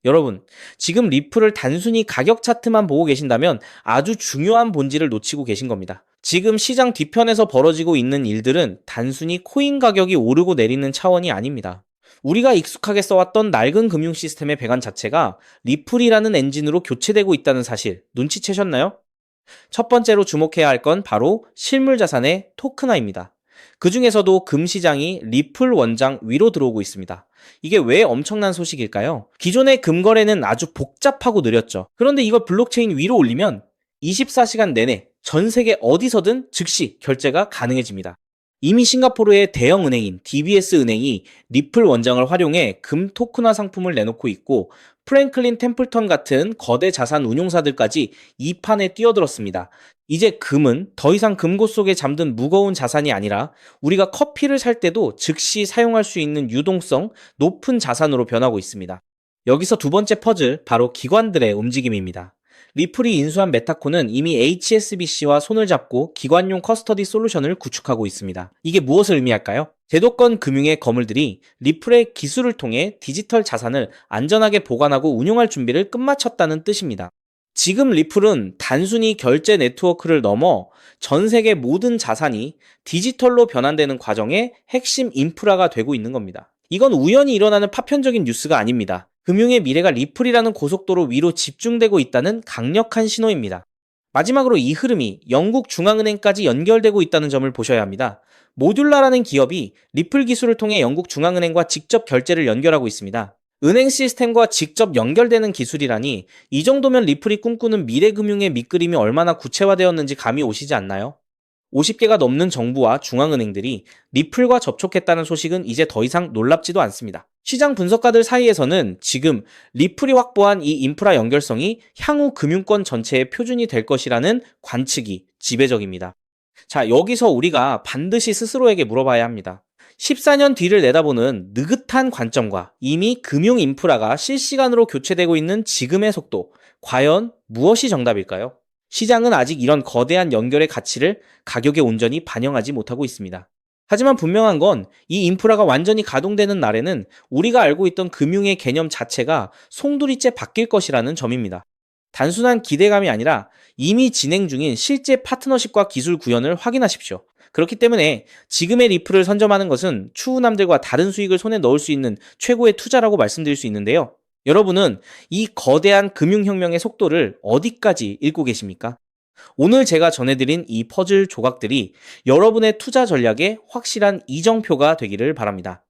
여러분, 지금 리플을 단순히 가격 차트만 보고 계신다면 아주 중요한 본질을 놓치고 계신 겁니다. 지금 시장 뒤편에서 벌어지고 있는 일들은 단순히 코인 가격이 오르고 내리는 차원이 아닙니다. 우리가 익숙하게 써왔던 낡은 금융 시스템의 배관 자체가 리플이라는 엔진으로 교체되고 있다는 사실 눈치채셨나요? 첫 번째로 주목해야 할 건 바로 실물 자산의 토큰화입니다. 그 중에서도 금 시장이 리플 원장 위로 들어오고 있습니다. 이게 왜 엄청난 소식일까요? 기존의 금 거래는 아주 복잡하고 느렸죠. 그런데 이걸 블록체인 위로 올리면 24시간 내내 전 세계 어디서든 즉시 결제가 가능해집니다. 이미 싱가포르의 대형 은행인 DBS 은행이 리플 원장을 활용해 금 토큰화 상품을 내놓고 있고, 프랭클린 템플턴 같은 거대 자산 운용사들까지 이 판에 뛰어들었습니다. 이제 금은 더 이상 금고 속에 잠든 무거운 자산이 아니라 우리가 커피를 살 때도 즉시 사용할 수 있는 유동성 높은 자산으로 변하고 있습니다. 여기서 두 번째 퍼즐, 바로 기관들의 움직임입니다. 리플이 인수한 메타코는 이미 HSBC와 손을 잡고 기관용 커스터디 솔루션을 구축하고 있습니다. 이게 무엇을 의미할까요? 제도권 금융의 거물들이 리플의 기술을 통해 디지털 자산을 안전하게 보관하고 운용할 준비를 끝마쳤다는 뜻입니다. 지금 리플은 단순히 결제 네트워크를 넘어 전 세계 모든 자산이 디지털로 변환되는 과정의 핵심 인프라가 되고 있는 겁니다. 이건 우연히 일어나는 파편적인 뉴스가 아닙니다. 금융의 미래가 리플이라는 고속도로 위로 집중되고 있다는 강력한 신호입니다. 마지막으로 이 흐름이 영국 중앙은행까지 연결되고 있다는 점을 보셔야 합니다. 모듈라라는 기업이 리플 기술을 통해 영국 중앙은행과 직접 결제를 연결하고 있습니다. 은행 시스템과 직접 연결되는 기술이라니, 이 정도면 리플이 꿈꾸는 미래 금융의 밑그림이 얼마나 구체화되었는지 감이 오시지 않나요? 50개가 넘는 정부와 중앙은행들이 리플과 접촉했다는 소식은 이제 더 이상 놀랍지도 않습니다. 시장 분석가들 사이에서는 지금 리플이 확보한 이 인프라 연결성이 향후 금융권 전체의 표준이 될 것이라는 관측이 지배적입니다. 자, 여기서 우리가 반드시 스스로에게 물어봐야 합니다. 14년 뒤를 내다보는 느긋한 관점과 이미 금융 인프라가 실시간으로 교체되고 있는 지금의 속도, 과연 무엇이 정답일까요? 시장은 아직 이런 거대한 연결의 가치를 가격에 온전히 반영하지 못하고 있습니다. 하지만 분명한 건 이 인프라가 완전히 가동되는 날에는 우리가 알고 있던 금융의 개념 자체가 송두리째 바뀔 것이라는 점입니다. 단순한 기대감이 아니라 이미 진행 중인 실제 파트너십과 기술 구현을 확인하십시오. 그렇기 때문에 지금의 리플을 선점하는 것은 추후 남들과 다른 수익을 손에 넣을 수 있는 최고의 투자라고 말씀드릴 수 있는데요. 여러분은 이 거대한 금융혁명의 속도를 어디까지 읽고 계십니까? 오늘 제가 전해드린 이 퍼즐 조각들이 여러분의 투자 전략에 확실한 이정표가 되기를 바랍니다.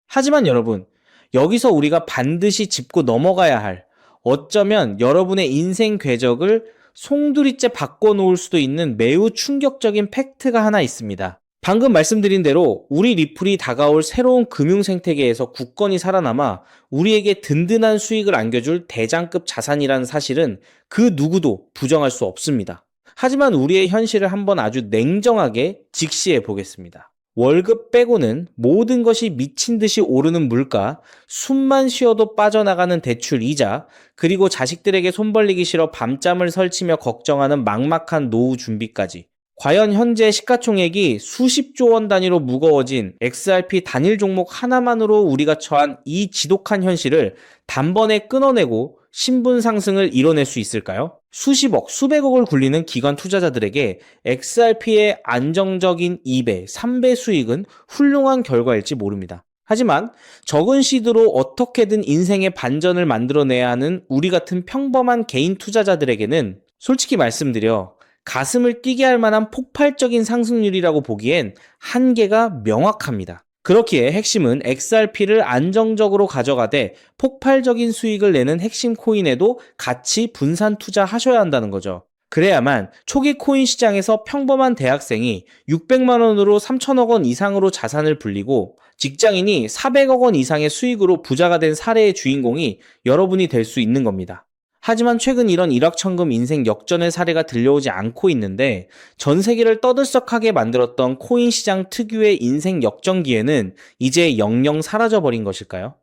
하지만 여러분, 여기서 우리가 반드시 짚고 넘어가야 할, 어쩌면 여러분의 인생 궤적을 송두리째 바꿔놓을 수도 있는 매우 충격적인 팩트가 하나 있습니다. 방금 말씀드린 대로 우리 리플이 다가올 새로운 금융 생태계에서 굳건히 살아남아 우리에게 든든한 수익을 안겨줄 대장급 자산이라는 사실은 그 누구도 부정할 수 없습니다. 하지만 우리의 현실을 한번 아주 냉정하게 직시해 보겠습니다. 월급 빼고는 모든 것이 미친 듯이 오르는 물가, 숨만 쉬어도 빠져나가는 대출 이자, 그리고 자식들에게 손 벌리기 싫어 밤잠을 설치며 걱정하는 막막한 노후 준비까지. 과연 현재 시가총액이 수십조 원 단위로 무거워진 XRP 단일 종목 하나만으로 우리가 처한 이 지독한 현실을 단번에 끊어내고 신분 상승을 이뤄낼 수 있을까요? 수십억, 수백억을 굴리는 기관 투자자들에게 XRP의 안정적인 2배, 3배 수익은 훌륭한 결과일지 모릅니다. 하지만 적은 시드로 어떻게든 인생의 반전을 만들어내야 하는 우리 같은 평범한 개인 투자자들에게는 솔직히 말씀드려 가슴을 뛰게 할 만한 폭발적인 상승률이라고 보기엔 한계가 명확합니다. 그렇기에 핵심은 XRP를 안정적으로 가져가되 폭발적인 수익을 내는 핵심 코인에도 같이 분산 투자하셔야 한다는 거죠. 그래야만 초기 코인 시장에서 평범한 대학생이 600만 원으로 3천억 원 이상으로 자산을 불리고 직장인이 400억 원 이상의 수익으로 부자가 된 사례의 주인공이 여러분이 될 수 있는 겁니다. 하지만 최근 이런 일확천금 인생 역전의 사례가 들려오지 않고 있는데, 전 세계를 떠들썩하게 만들었던 코인 시장 특유의 인생 역전 기회는 이제 영영 사라져버린 것일까요?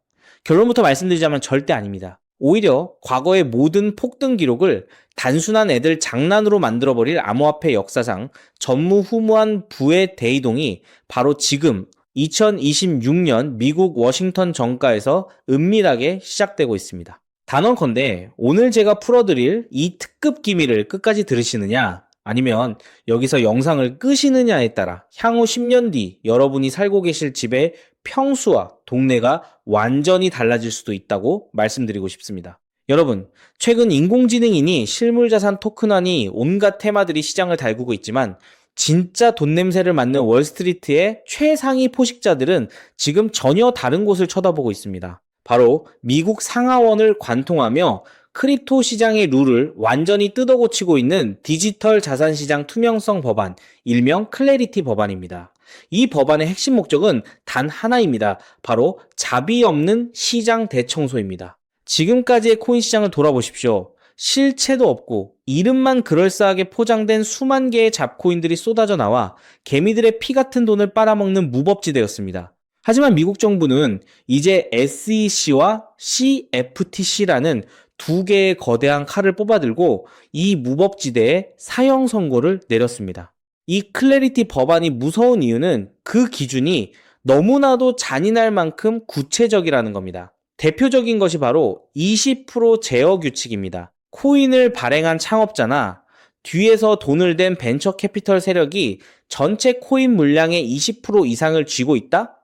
결론부터 말씀드리자면 절대 아닙니다. 오히려 과거의 모든 폭등 기록을 단순한 애들 장난으로 만들어버릴 암호화폐 역사상 전무후무한 부의 대이동이 바로 지금 2026년 미국 워싱턴 정가에서 은밀하게 시작되고 있습니다. 단언컨대 오늘 제가 풀어드릴 이 특급 기밀을 끝까지 들으시느냐, 아니면 여기서 영상을 끄시느냐에 따라 향후 10년 뒤 여러분이 살고 계실 집의 평수와 동네가 완전히 달라질 수도 있다고 말씀드리고 싶습니다. 여러분, 최근 인공지능이니 실물자산 토큰화니 온갖 테마들이 시장을 달구고 있지만 진짜 돈 냄새를 맡는 월스트리트의 최상위 포식자들은 지금 전혀 다른 곳을 쳐다보고 있습니다. 바로 미국 상하원을 관통하며 크립토 시장의 룰을 완전히 뜯어고치고 있는 디지털 자산 시장 투명성 법안, 일명 클래리티 법안입니다. 이 법안의 핵심 목적은 단 하나입니다. 바로 자비 없는 시장 대청소입니다. 지금까지의 코인 시장을 돌아보십시오. 실체도 없고 이름만 그럴싸하게 포장된 수만 개의 잡코인들이 쏟아져 나와 개미들의 피 같은 돈을 빨아먹는 무법지대였습니다. 하지만 미국 정부는 이제 SEC와 CFTC라는 두 개의 거대한 칼을 뽑아들고 이 무법지대에 사형 선고를 내렸습니다. 이 클래리티 법안이 무서운 이유는 그 기준이 너무나도 잔인할 만큼 구체적이라는 겁니다. 대표적인 것이 바로 20% 제어 규칙입니다. 코인을 발행한 창업자나 뒤에서 돈을 댄 벤처 캐피털 세력이 전체 코인 물량의 20% 이상을 쥐고 있다?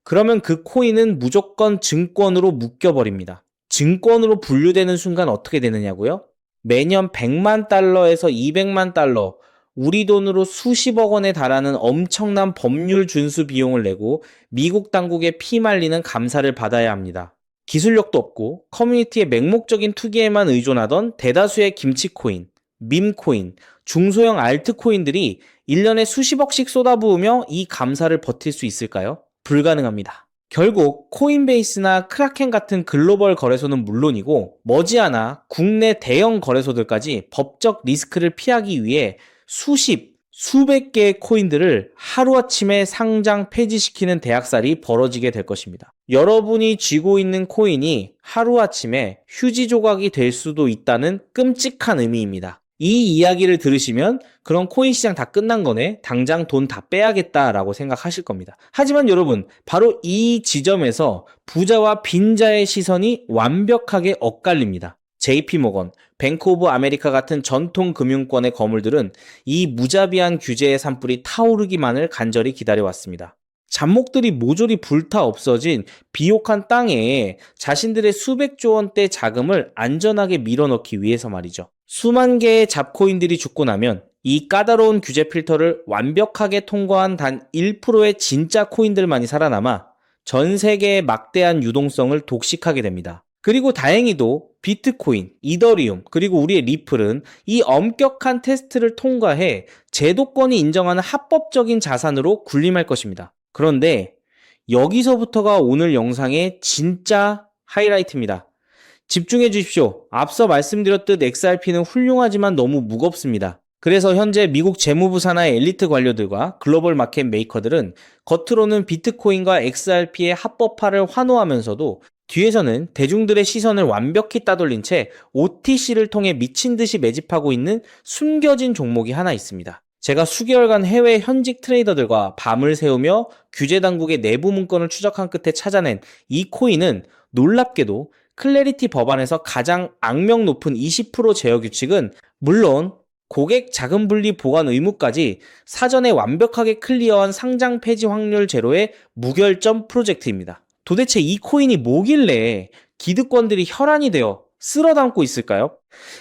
그러면 그 코인은 무조건 증권으로 묶여버립니다. 증권으로 분류되는 순간 어떻게 되느냐고요? 매년 100만 달러에서 200만 달러, 우리 돈으로 수십억 원에 달하는 엄청난 법률 준수 비용을 내고 미국 당국에 피말리는 감사를 받아야 합니다. 기술력도 없고 커뮤니티의 맹목적인 투기에만 의존하던 대다수의 김치코인, 밈코인, 중소형 알트코인들이 1년에 수십억씩 쏟아부으며 이 감사를 버틸 수 있을까요? 불가능합니다. 결국 코인베이스나 크라켄 같은 글로벌 거래소는 물론이고 머지않아 국내 대형 거래소들까지 법적 리스크를 피하기 위해 수백 개의 코인들을 하루아침에 상장 폐지시키는 대학살이 벌어지게 될 것입니다. 여러분이 쥐고 있는 코인이 하루아침에 휴지 조각이 될 수도 있다는 끔찍한 의미입니다. 이 이야기를 들으시면 그럼 코인 시장 다 끝난 거네, 당장 돈 다 빼야겠다라고 생각하실 겁니다. 하지만 여러분, 바로 이 지점에서 부자와 빈자의 시선이 완벽하게 엇갈립니다. JP모건, 뱅크 오브 아메리카 같은 전통 금융권의 거물들은 이 무자비한 규제의 산불이 타오르기만을 간절히 기다려왔습니다. 잡목들이 모조리 불타 없어진 비옥한 땅에 자신들의 수백조 원대 자금을 안전하게 밀어넣기 위해서 말이죠. 수만 개의 잡코인들이 죽고 나면 이 까다로운 규제 필터를 완벽하게 통과한 단 1%의 진짜 코인들만이 살아남아 전 세계의 막대한 유동성을 독식하게 됩니다. 그리고 다행히도 비트코인, 이더리움, 그리고 우리의 리플은 이 엄격한 테스트를 통과해 제도권이 인정하는 합법적인 자산으로 군림할 것입니다. 그런데 여기서부터가 오늘 영상의 진짜 하이라이트입니다. 집중해 주십시오. 앞서 말씀드렸듯 XRP는 훌륭하지만 너무 무겁습니다. 그래서 현재 미국 재무부 산하의 엘리트 관료들과 글로벌 마켓 메이커들은 겉으로는 비트코인과 XRP의 합법화를 환호하면서도 뒤에서는 대중들의 시선을 완벽히 따돌린 채 OTC를 통해 미친 듯이 매집하고 있는 숨겨진 종목이 하나 있습니다. 제가 수개월간 해외 현직 트레이더들과 밤을 새우며 규제 당국의 내부 문건을 추적한 끝에 찾아낸 이 코인은 놀랍게도 클래리티 법안에서 가장 악명 높은 20% 제어 규칙은 물론 고객 자금 분리 보관 의무까지 사전에 완벽하게 클리어한 상장 폐지 확률 제로의 무결점 프로젝트입니다. 도대체 이 코인이 뭐길래 기득권들이 혈안이 되어 쓸어 담고 있을까요?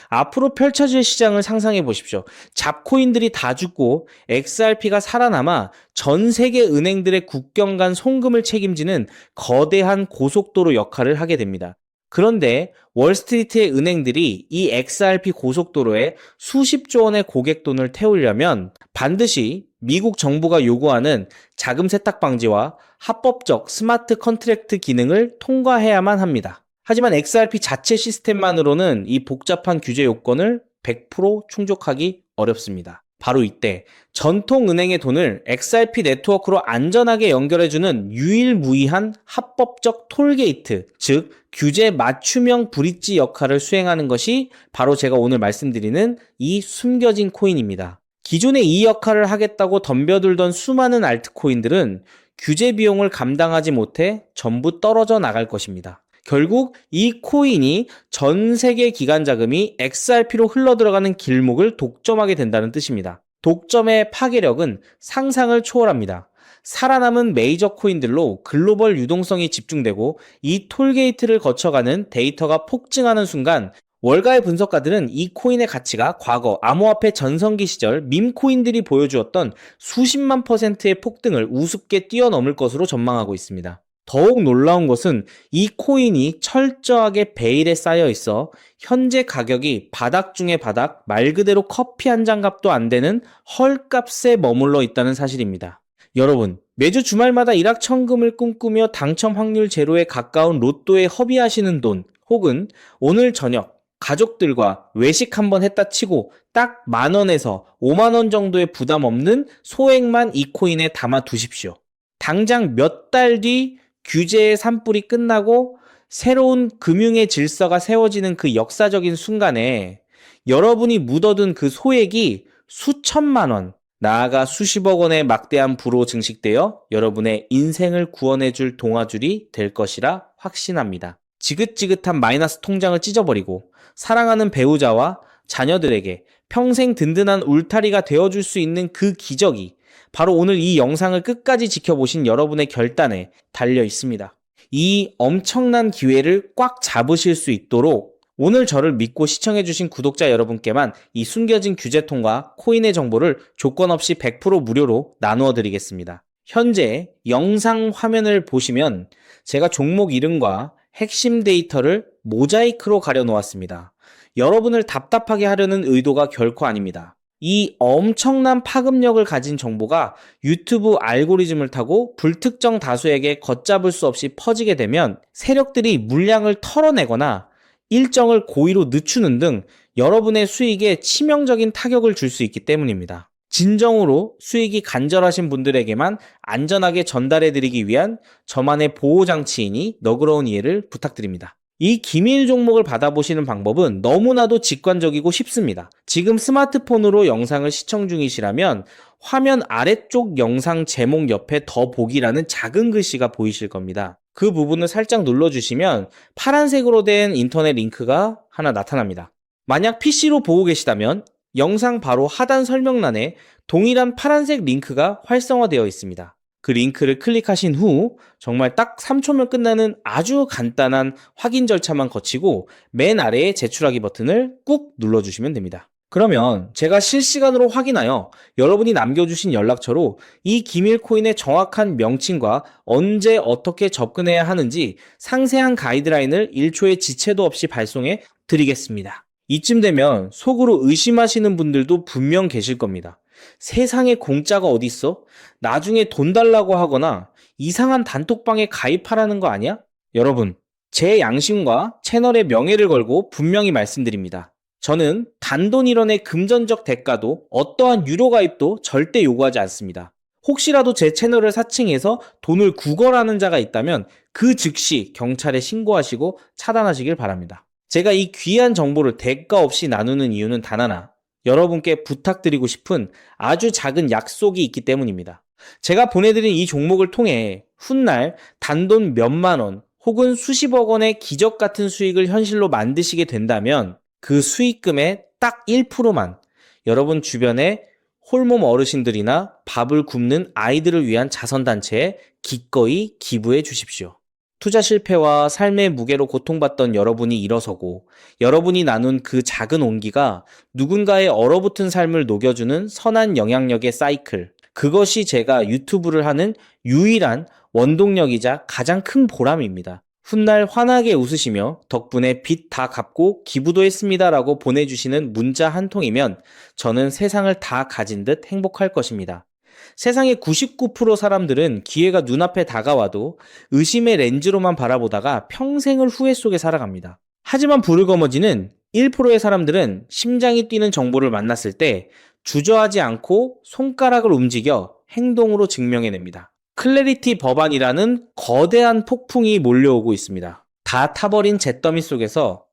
앞으로 펼쳐질 시장을 상상해 보십시오. 잡코인들이 다 죽고 XRP가 살아남아 전 세계 은행들의 국경 간 송금을 책임지는 거대한 고속도로 역할을 하게 됩니다. 그런데 월스트리트의 은행들이 이 XRP 고속도로에 수십조 원의 고객 돈을 태우려면 반드시 미국 정부가 요구하는 자금 세탁 방지와 합법적 스마트 컨트랙트 기능을 통과해야만 합니다. 하지만 XRP 자체 시스템만으로는 이 복잡한 규제 요건을 100% 충족하기 어렵습니다. 바로 이때 전통은행의 돈을 XRP 네트워크로 안전하게 연결해주는 유일무이한 합법적 톨게이트, 즉 규제 맞춤형 브릿지 역할을 수행하는 것이 바로 제가 오늘 말씀드리는 이 숨겨진 코인입니다. 기존에 이 역할을 하겠다고 덤벼들던 수많은 알트코인들은 규제 비용을 감당하지 못해 전부 떨어져 나갈 것입니다. 결국 이 코인이 전 세계 기관 자금이 XRP로 흘러들어가는 길목을 독점하게 된다는 뜻입니다. 독점의 파괴력은 상상을 초월합니다. 살아남은 메이저 코인들로 글로벌 유동성이 집중되고 이 톨게이트를 거쳐가는 데이터가 폭증하는 순간 월가의 분석가들은 이 코인의 가치가 과거 암호화폐 전성기 시절 밈코인들이 보여주었던 수십만 %의 폭등을 우습게 뛰어넘을 것으로 전망하고 있습니다. 더욱 놀라운 것은 이 코인이 철저하게 베일에 쌓여 있어 현재 가격이 바닥 중의 바닥, 말 그대로 커피 한 잔 값도 안 되는 헐값에 머물러 있다는 사실입니다. 여러분, 매주 주말마다 일확천금을 꿈꾸며 당첨 확률 제로에 가까운 로또에 허비하시는 돈, 혹은 오늘 저녁 가족들과 외식 한번 했다 치고 딱 10,000원에서 50,000원 정도의 부담 없는 소액만 이 코인에 담아 두십시오. 당장 몇 달 뒤 규제의 산불이 끝나고 새로운 금융의 질서가 세워지는 그 역사적인 순간에 여러분이 묻어둔 그 소액이 수천만 원, 나아가 수십억 원의 막대한 부로 증식되어 여러분의 인생을 구원해줄 동아줄이 될 것이라 확신합니다. 지긋지긋한 마이너스 통장을 찢어버리고 사랑하는 배우자와 자녀들에게 평생 든든한 울타리가 되어줄 수 있는 그 기적이 바로 오늘 이 영상을 끝까지 지켜보신 여러분의 결단에 달려 있습니다. 이 엄청난 기회를 꽉 잡으실 수 있도록 오늘 저를 믿고 시청해주신 구독자 여러분께만 이 숨겨진 규제통과 코인의 정보를 조건 없이 100% 무료로 나누어 드리겠습니다. 현재 영상 화면을 보시면 제가 종목 이름과 핵심 데이터를 모자이크로 가려 놓았습니다. 여러분을 답답하게 하려는 의도가 결코 아닙니다. 이 엄청난 파급력을 가진 정보가 유튜브 알고리즘을 타고 불특정 다수에게 걷잡을 수 없이 퍼지게 되면 세력들이 물량을 털어내거나 일정을 고의로 늦추는 등 여러분의 수익에 치명적인 타격을 줄 수 있기 때문입니다. 진정으로 수익이 간절하신 분들에게만 안전하게 전달해드리기 위한 저만의 보호장치이니 너그러운 이해를 부탁드립니다. 이 기밀 종목을 받아보시는 방법은 너무나도 직관적이고 쉽습니다. 지금 스마트폰으로 영상을 시청 중이시라면 화면 아래쪽 영상 제목 옆에 더 보기라는 작은 글씨가 보이실 겁니다. 그 부분을 살짝 눌러주시면 파란색으로 된 인터넷 링크가 하나 나타납니다. 만약 PC로 보고 계시다면 영상 바로 하단 설명란에 동일한 파란색 링크가 활성화되어 있습니다. 그 링크를 클릭하신 후 정말 딱 3초면 끝나는 아주 간단한 확인 절차만 거치고 맨 아래에 제출하기 버튼을 꾹 눌러주시면 됩니다. 그러면 제가 실시간으로 확인하여 여러분이 남겨주신 연락처로 이 기밀 코인의 정확한 명칭과 언제 어떻게 접근해야 하는지 상세한 가이드라인을 1초의 지체도 없이 발송해 드리겠습니다. 이쯤 되면 속으로 의심하시는 분들도 분명 계실 겁니다. 세상에 공짜가 어딨어? 나중에 돈 달라고 하거나 이상한 단톡방에 가입하라는 거 아니야? 여러분, 제 양심과 채널의 명예를 걸고 분명히 말씀드립니다. 저는 단돈 1원의 금전적 대가도 어떠한 유료 가입도 절대 요구하지 않습니다. 혹시라도 제 채널을 사칭해서 돈을 구걸하는 자가 있다면 그 즉시 경찰에 신고하시고 차단하시길 바랍니다. 제가 이 귀한 정보를 대가 없이 나누는 이유는 단 하나, 여러분께 부탁드리고 싶은 아주 작은 약속이 있기 때문입니다. 제가 보내드린 이 종목을 통해 훗날 단돈 몇만 원 혹은 수십억 원의 기적 같은 수익을 현실로 만드시게 된다면 그 수익금의 딱 1%만 여러분 주변에 홀몸 어르신들이나 밥을 굶는 아이들을 위한 자선단체에 기꺼이 기부해 주십시오. 투자 실패와 삶의 무게로 고통받던 여러분이 일어서고 여러분이 나눈 그 작은 온기가 누군가의 얼어붙은 삶을 녹여주는 선한 영향력의 사이클, 그것이 제가 유튜브를 하는 유일한 원동력이자 가장 큰 보람입니다. 훗날 환하게 웃으시며 덕분에 빚 다 갚고 기부도 했습니다 라고 보내주시는 문자 한 통이면 저는 세상을 다 가진 듯 행복할 것입니다. 세상의 99% 사람들은 기회가 눈앞에 다가와도 의심의 렌즈로만 바라보다가 평생을 후회 속에 살아갑니다. 하지만 불을 거머쥐는 1%의 사람들은 심장이 뛰는 정보를 만났을 때 주저하지 않고 손가락을 움직여 행동으로 증명해냅니다. 클래리티 법안이라는 거대한 폭풍이 몰려오고 있습니다. 다 타버린 잿더미 속에서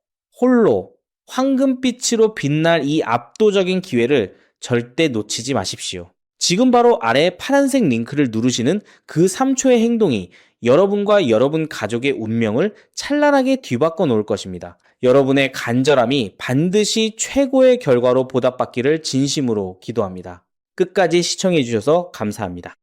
홀로 황금빛으로 빛날 이 압도적인 기회를 절대 놓치지 마십시오. 지금 바로 아래 파란색 링크를 누르시는 그 3초의 행동이 여러분과 여러분 가족의 운명을 찬란하게 뒤바꿔 놓을 것입니다. 여러분의 간절함이 반드시 최고의 결과로 보답받기를 진심으로 기도합니다. 끝까지 시청해 주셔서 감사합니다.